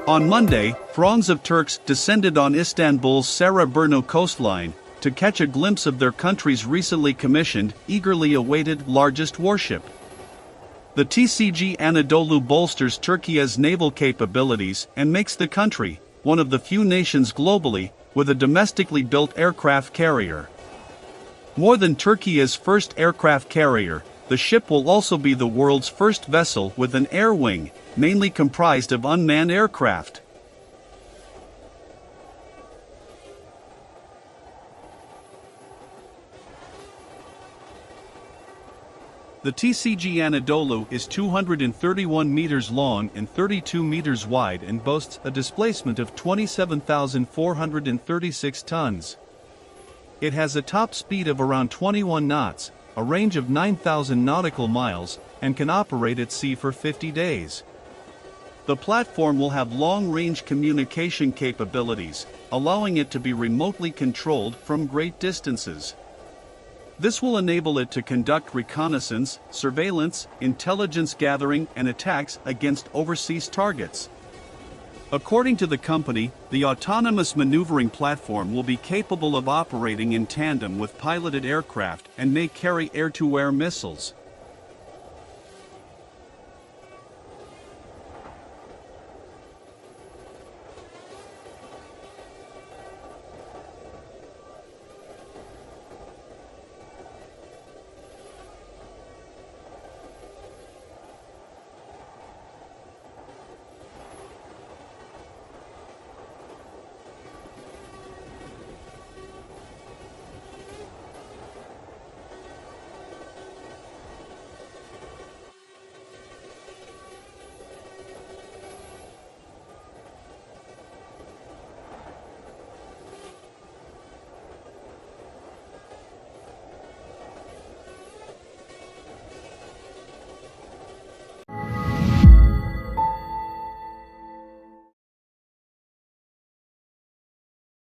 On Monday, throngs of Turks descended on Istanbul's Saraburnu coastline to catch a glimpse of their country's recently commissioned, eagerly awaited largest warship. The TCG Anadolu bolsters Turkey's naval capabilities and makes the country one of the few nations globally with a domestically built aircraft carrier. More than Turkey's first aircraft carrier, the ship will also be the world's first vessel with an air wing, mainly comprised of unmanned aircraft. The TCG Anadolu is 231 meters long and 32 meters wide and boasts a displacement of 27,436 tons. It has a top speed of around 21 knots, a range of 9,000 nautical miles, and can operate at sea for 50 days. The platform will have long-range communication capabilities, allowing it to be remotely controlled from great distances. This will enable it to conduct reconnaissance, surveillance, intelligence gathering, and attacks against overseas targets. According to the company, the autonomous maneuvering platform will be capable of operating in tandem with piloted aircraft and may carry air-to-air missiles.